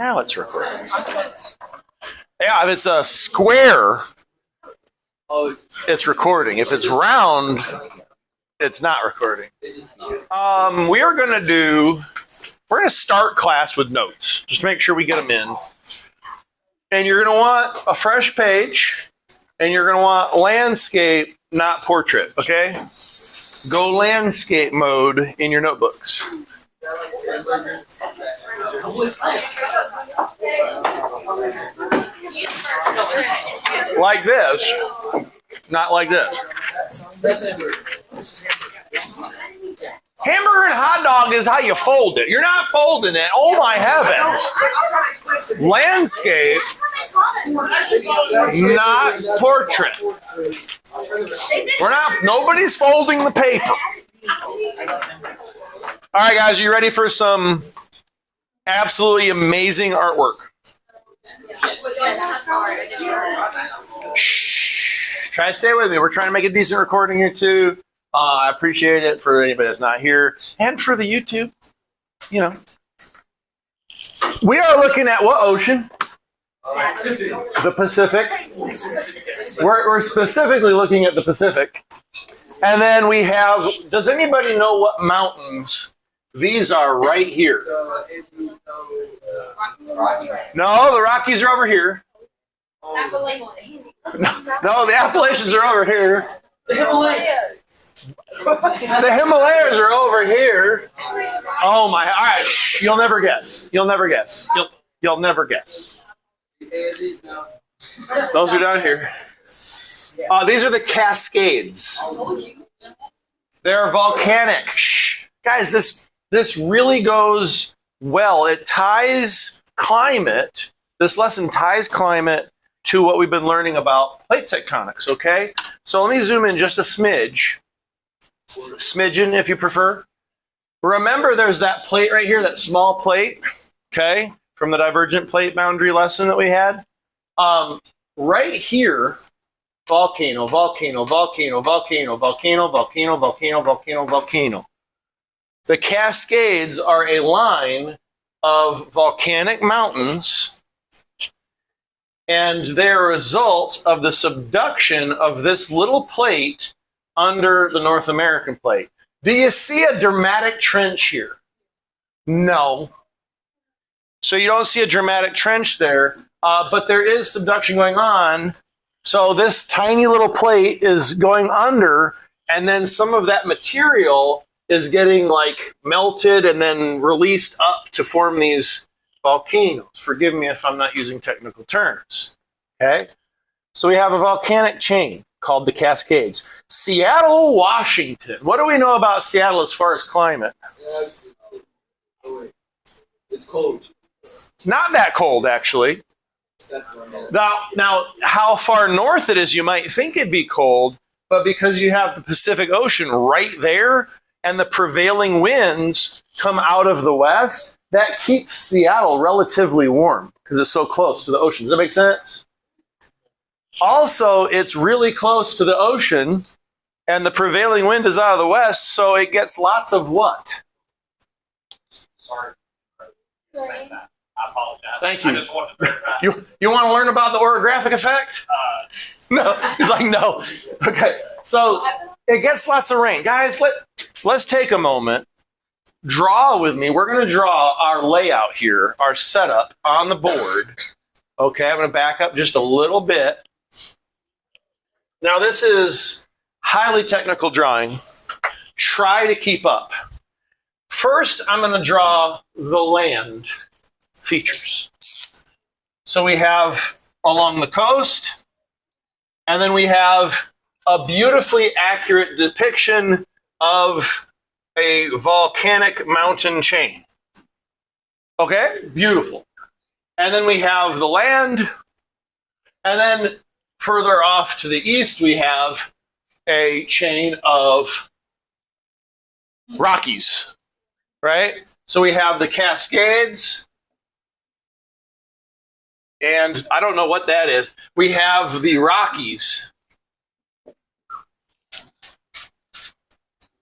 Now it's recording. Yeah, if it's a square, it's recording. If it's round, it's not recording. We're going to start class with notes. Just make sure we get them in. And you're going to want a fresh page, and you're going to want landscape, not portrait, okay? Go landscape mode in your notebooks. Like this, not like this. Hamburger and hot dog is how you fold it. You're not folding it. Oh my heavens. Landscape, not portrait. Nobody's folding the paper. All right, guys, are you ready for some absolutely amazing artwork? Shh. Try to stay with me. We're trying to make a decent recording here, too. I appreciate it for anybody that's not here and for the YouTube. You know, we are looking at what ocean? The Pacific. We're specifically looking at the Pacific. And then we have, does anybody know what mountains these are right here? No, the Rockies are over here. No, the Appalachians are over here. The Himalayas. The Himalayas are over here. Oh my! All right, shh, you'll never guess. You'll never guess. You'll never guess. Those are down here. These are the Cascades. They're volcanic. Shh. Guys, this really goes well. It ties climate. This lesson ties climate to what we've been learning about plate tectonics. Okay, so let me zoom in just a smidgen, if you prefer. Remember, there's that plate right here, that small plate. Okay, from the divergent plate boundary lesson that we had. Right here. Volcano, volcano, volcano, volcano, volcano, volcano, volcano, volcano, volcano. The Cascades are a line of volcanic mountains, and they're a result of the subduction of this little plate under the North American plate. Do you see a dramatic trench here? No. So you don't see a dramatic trench there, but there is subduction going on. So this tiny little plate is going under, and then some of that material is getting like melted and then released up to form these volcanoes. Forgive me if I'm not using technical terms. Okay? So we have a volcanic chain called the Cascades. Seattle, Washington. What do we know about Seattle as far as climate? It's cold. It's not that cold, actually. Now, how far north it is, you might think it'd be cold, but because you have the Pacific Ocean right there and the prevailing winds come out of the west, that keeps Seattle relatively warm because it's so close to the ocean. Does that make sense? Also, it's really close to the ocean and the prevailing wind is out of the west, so it gets lots of what? Sorry. I apologize. Thank you. I just wanted to you want to learn about the orographic effect? No. He's like, no. Okay. So it gets lots of rain. Guys, let's take a moment. Draw with me. We're going to draw our layout here, our setup on the board. Okay, I'm going to back up just a little bit. Now, this is highly technical drawing. Try to keep up. First, I'm going to draw the land features. So we have along the coast, and then we have a beautifully accurate depiction of a volcanic mountain chain. Okay, beautiful. And then we have the land, and then further off to the east, we have a chain of Rockies, right? So we have the Cascades, and I don't know what that is. We have the Rockies.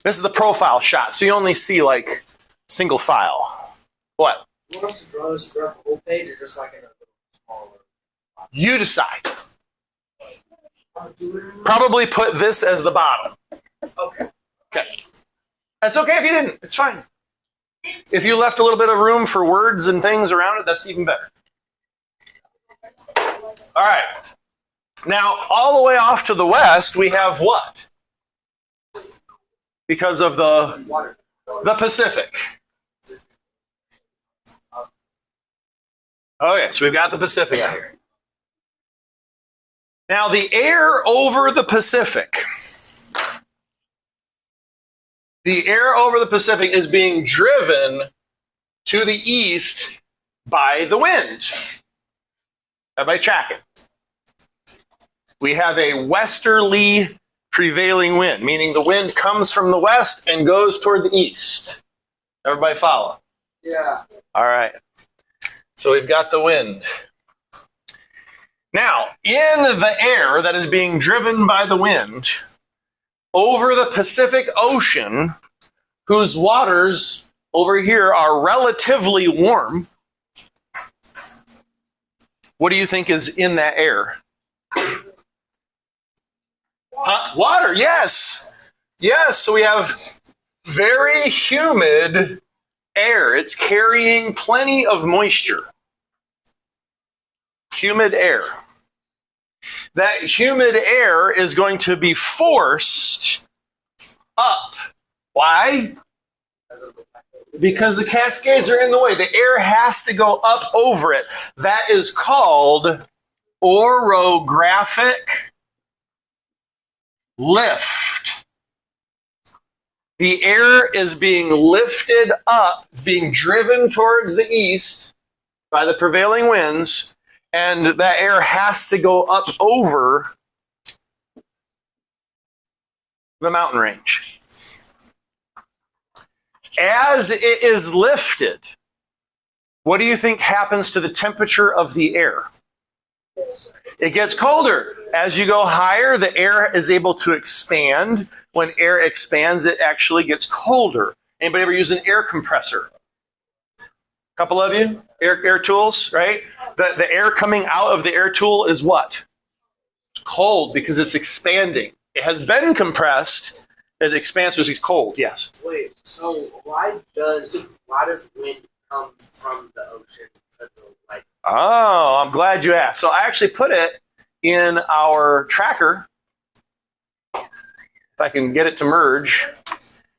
This is the profile shot, so you only see like single file. What? You want us to draw this throughout the whole page or just like in a little smaller? You decide. Probably put this as the bottom. Okay. Okay. That's okay if you didn't. It's fine. If you left a little bit of room for words and things around it, that's even better. All right. Now, all the way off to the west, we have what? Because of the Pacific. Okay, so we've got the Pacific out here. Now, the air over the Pacific, is being driven to the east by the wind. Everybody track it. We have a westerly prevailing wind, meaning the wind comes from the west and goes toward the east. Everybody follow? Yeah. All right. So we've got the wind. Now, in the air that is being driven by the wind over the Pacific Ocean, whose waters over here are relatively warm, what do you think is in that air? Water, yes. Yes, so we have very humid air. It's carrying plenty of moisture. Humid air. That humid air is going to be forced up. Why? Because the Cascades are in the way. The air has to go up over it. That is called orographic lift. The air is being lifted up, it's being driven towards the east by the prevailing winds, and that air has to go up over the mountain range. As it is lifted, what do you think happens to the temperature of the air? It gets colder. As you go higher, the air is able to expand. When air expands, it actually gets colder. Anybody ever use an air compressor? A couple of you? Air tools, right? The air coming out of the air tool is what? It's cold because it's expanding. It has been compressed. It expands because it's cold, yes. Wait, so why does wind come from the ocean? Oh, I'm glad you asked. So I actually put it in our tracker. If I can get it to merge.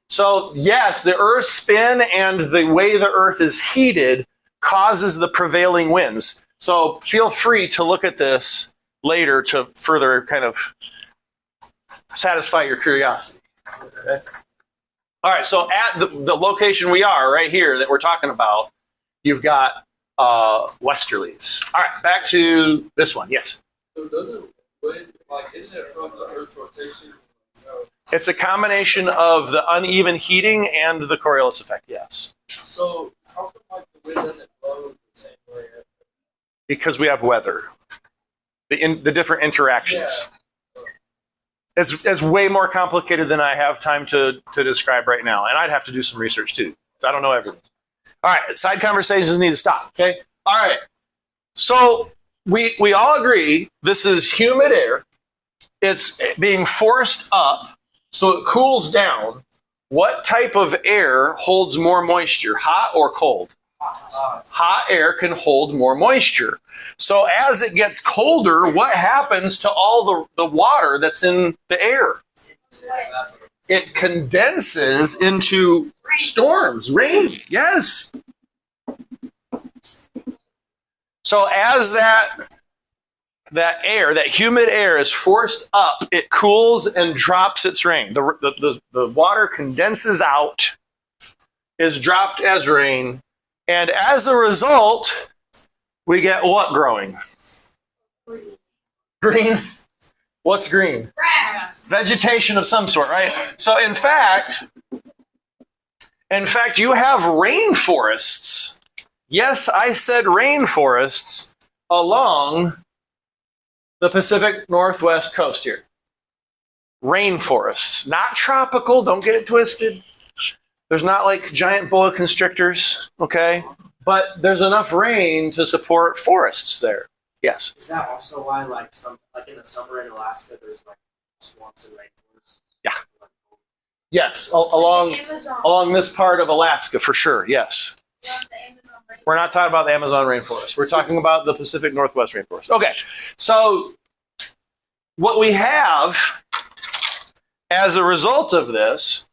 So yes, the Earth's spin and the way the Earth is heated causes the prevailing winds. So feel free to look at this later to further kind of satisfy your curiosity. Okay. All right, so at the location we are right here that we're talking about, you've got westerlies. All right, back to this one. Yes. So doesn't wind, isn't it from the Earth's rotation? It's a combination of the uneven heating and the Coriolis effect, yes. So how come the wind doesn't blow the same way? Because we have weather, the different interactions. Yeah. It's way more complicated than I have time to describe right now, and I'd have to do some research too, because I don't know everything. All right, side conversations need to stop, okay? All right, so we all agree this is humid air. It's being forced up, so it cools down. What type of air holds more moisture, hot or cold? Hot air can hold more moisture. So as it gets colder, what happens to all the water that's in the air? It condenses into storms, rain. Yes. So as that air, that humid air is forced up, it cools and drops its rain. The water condenses out, is dropped as rain, and as a result, we get what growing? Green. What's green? Grass. Vegetation of some sort, right? So in fact, you have rainforests. Yes, I said rainforests along the Pacific Northwest coast here. Rainforests, not tropical, don't get it twisted. There's not like giant boa constrictors, okay? but there's enough rain to support forests there. Yes. Is that also why, like in the summer in Alaska, there's like swamps and rainforests? Yeah. Yes, along this part of Alaska for sure. Yes. We're not talking about the Amazon rainforest. We're talking about the Pacific Northwest rainforest. Okay, so what we have as a result of this,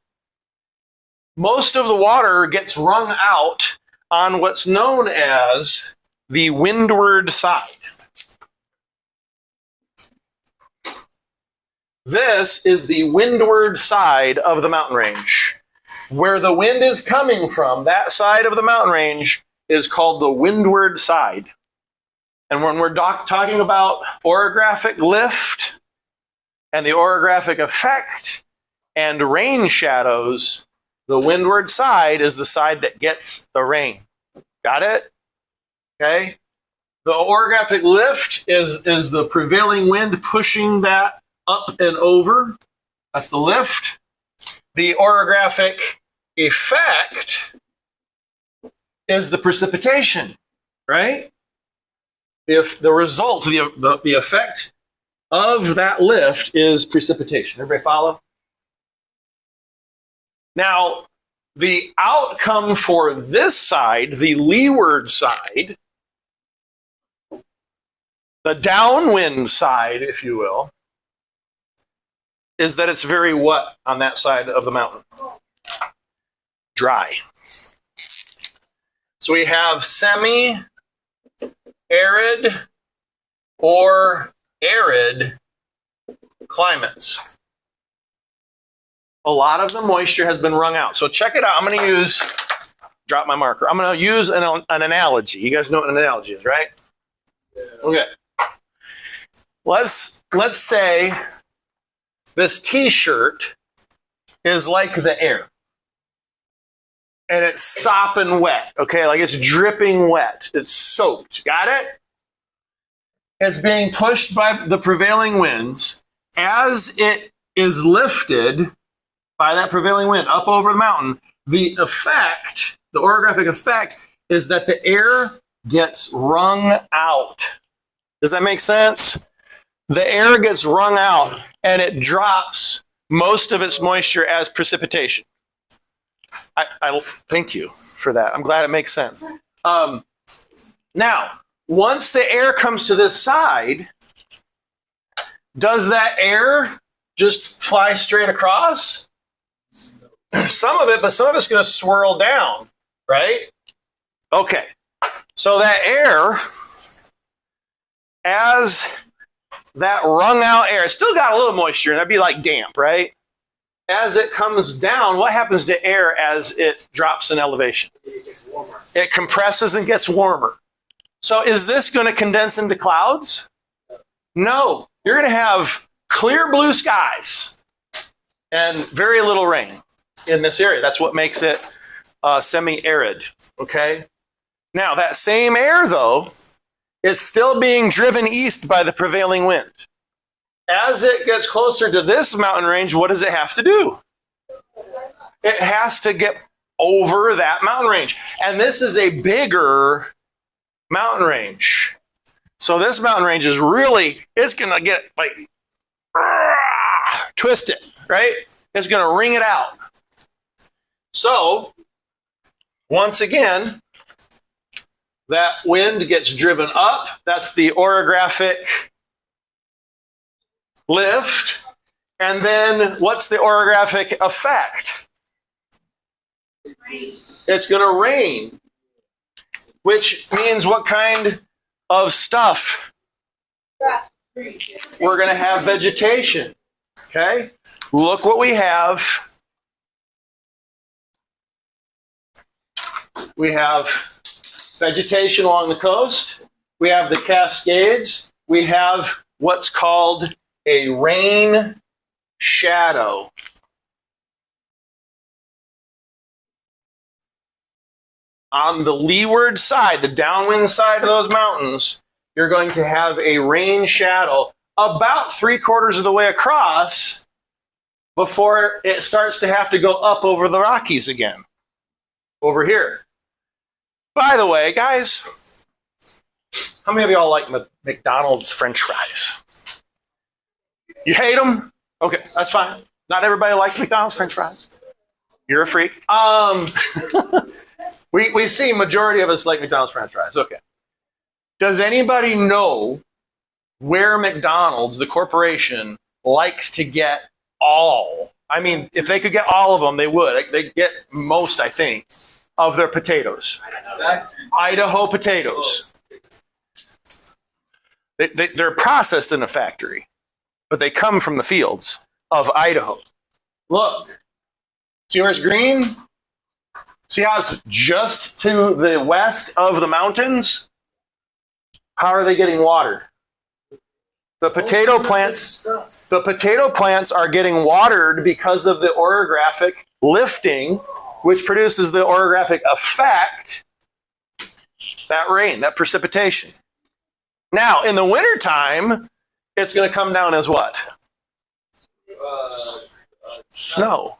most of the water gets wrung out on what's known as the windward side. This is the windward side of the mountain range. Where the wind is coming from, that side of the mountain range is called the windward side. And when we're talking about orographic lift and the orographic effect and rain shadows, the windward side is the side that gets the rain. Got it? Okay. The orographic lift is the prevailing wind pushing that up and over. That's the lift. The orographic effect is the precipitation, right? If the result, the effect of that lift is precipitation. Everybody follow? Now, the outcome for this side, the leeward side, the downwind side, if you will, is that it's very wet on that side of the mountain. Dry. So we have semi-arid or arid climates. A lot of the moisture has been wrung out. So check it out. I'm going to use, drop my marker. I'm going to use an analogy. You guys know what an analogy is, right? Yeah. Okay. Let's say this t-shirt is like the air. And it's sopping wet, okay? Like it's dripping wet. It's soaked. Got it? It's being pushed by the prevailing winds. As it is lifted by that prevailing wind up over the mountain, the effect, the orographic effect, is that the air gets wrung out. Does that make sense? The air gets wrung out and it drops most of its moisture as precipitation. I thank you for that. I'm glad it makes sense. Now, once the air comes to this side, does that air just fly straight across? Some of it, but some of it's going to swirl down, right? Okay. So that air, as that wrung out air, it's still got a little moisture, and that'd be like damp, right? As it comes down, what happens to air as it drops in elevation? It gets warmer. It compresses and gets warmer. So is this going to condense into clouds? No. You're going to have clear blue skies and very little rain in this area. That's what makes it semi-arid, okay? Now, that same air, though, it's still being driven east by the prevailing wind. As it gets closer to this mountain range, what does it have to do? It has to get over that mountain range. And this is a bigger mountain range. So this mountain range is really, it's going to get like, twist it, right? It's going to wring it out. So, once again, that wind gets driven up. That's the orographic lift. And then what's the orographic effect? It's going to rain, which means what kind of stuff? We're going to have vegetation. Okay? Look what we have. We have vegetation along the coast. We have the Cascades. We have what's called a rain shadow. On the leeward side, the downwind side of those mountains, you're going to have a rain shadow about 3/4 of the way across before it starts to have to go up over the Rockies again, over here. By the way, guys, how many of y'all like McDonald's French fries? You hate them? Okay, that's fine. Not everybody likes McDonald's French fries. You're a freak. We see majority of us like McDonald's French fries. Okay. Does anybody know where McDonald's, the corporation, likes to get all? I mean, if they could get all of them, they would. They get most, I think, of their potatoes. Idaho potatoes. They're processed in a factory, but they come from the fields of Idaho. Look, see where it's green? See how it's just to the west of the mountains? How are they getting watered? The potato plants are getting watered because of the orographic lifting, which produces the orographic effect, that rain, that precipitation. Now, in the wintertime, it's going to come down as what? Snow.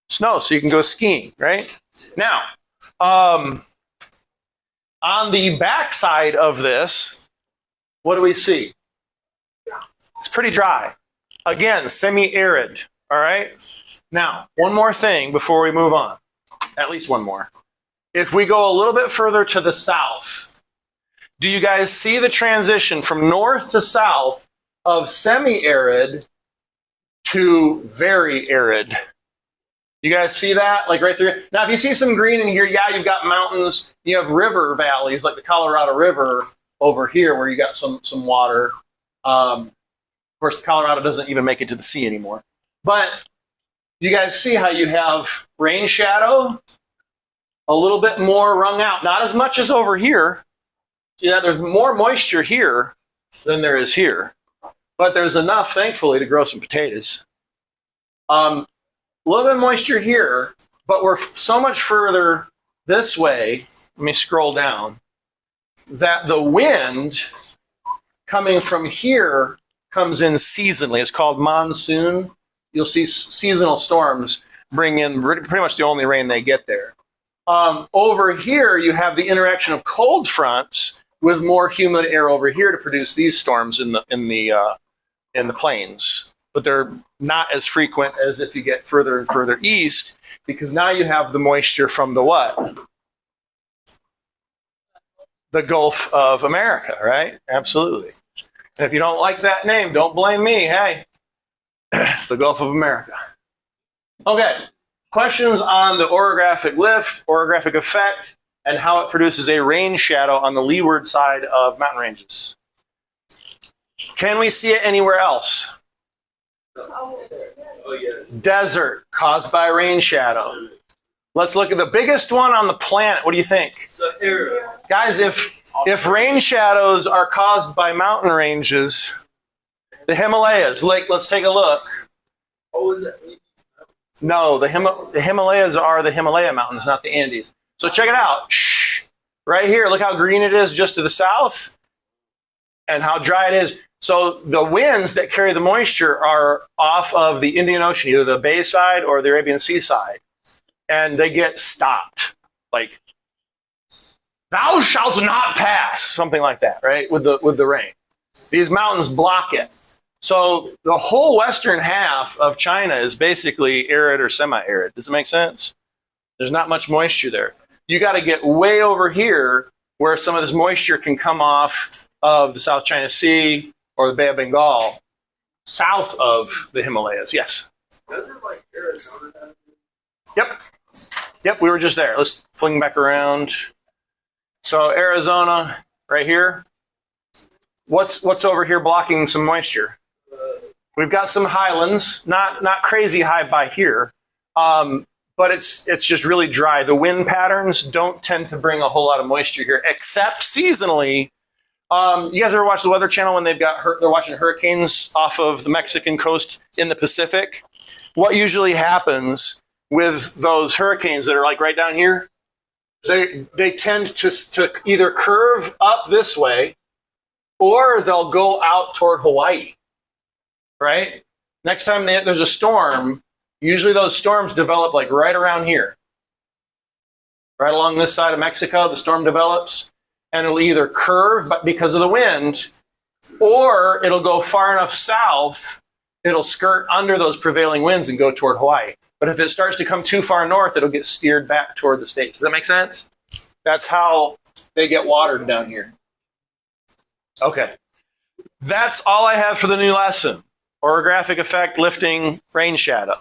Snow, so you can go skiing, right? Now, on the backside of this, what do we see? It's pretty dry. Again, semi-arid, all right? Now, one more thing before we move on. At least one more. If we go a little bit further to the south, do you guys see the transition from north to south of semi-arid to very arid? You guys see that? Like right there. Now, if you see some green in here, yeah, you've got mountains. You have river valleys like the Colorado River over here where you got some water. Of course, Colorado doesn't even make it to the sea anymore. But you guys see how you have rain shadow, a little bit more wrung out. Not as much as over here. See that? There's more moisture here than there is here. But there's enough, thankfully, to grow some potatoes. A little bit of moisture here, but we're so much further this way. Let me scroll down. That the wind coming from here comes in seasonally. It's called monsoon. You'll see seasonal storms bring in pretty much the only rain they get there. Over here, you have the interaction of cold fronts with more humid air over here to produce these storms in the plains. But they're not as frequent as if you get further and further east, because now you have the moisture from the what? The Gulf of America, right? Absolutely. And if you don't like that name, don't blame me. Hey, it's the Gulf of America. Okay, questions on the orographic lift, orographic effect, and how it produces a rain shadow on the leeward side of mountain ranges. Can we see it anywhere else? Desert caused by rain shadow. Let's look at the biggest one on the planet. What do you think? Guys, if rain shadows are caused by mountain ranges, the Himalayas, let's take a look. No, the Himalayas are the Himalaya mountains, not the Andes. So check it out. Shh. Right here, look how green it is just to the south and how dry it is. So the winds that carry the moisture are off of the Indian Ocean, either the Bay side or the Arabian Sea side, and they get stopped. Like, thou shalt not pass, something like that, right? With the rain. These mountains block it. So the whole western half of China is basically arid or semi-arid. Does it make sense? There's not much moisture there. You got to get way over here where some of this moisture can come off of the South China Sea or the Bay of Bengal, south of the Himalayas. Yes? Doesn't like Arizona have Yep. Yep, we were just there. Let's fling back around. So Arizona, right here. What's over here blocking some moisture? We've got some highlands, not crazy high by here, but it's just really dry. The wind patterns don't tend to bring a whole lot of moisture here, except seasonally. You guys ever watch the Weather Channel when they're watching hurricanes off of the Mexican coast in the Pacific? What usually happens with those hurricanes that are like right down here? They tend to either curve up this way, or they'll go out toward Hawaii, right? Next time there's a storm, usually those storms develop like right around here. right along this side of Mexico, the storm develops, and it'll either curve because of the wind, or it'll go far enough south, it'll skirt under those prevailing winds and go toward Hawaii. But if it starts to come too far north, it'll get steered back toward the States. Does that make sense? That's how they get watered down here. Okay. That's all I have for the new lesson. Orographic effect, lifting, rain shadow.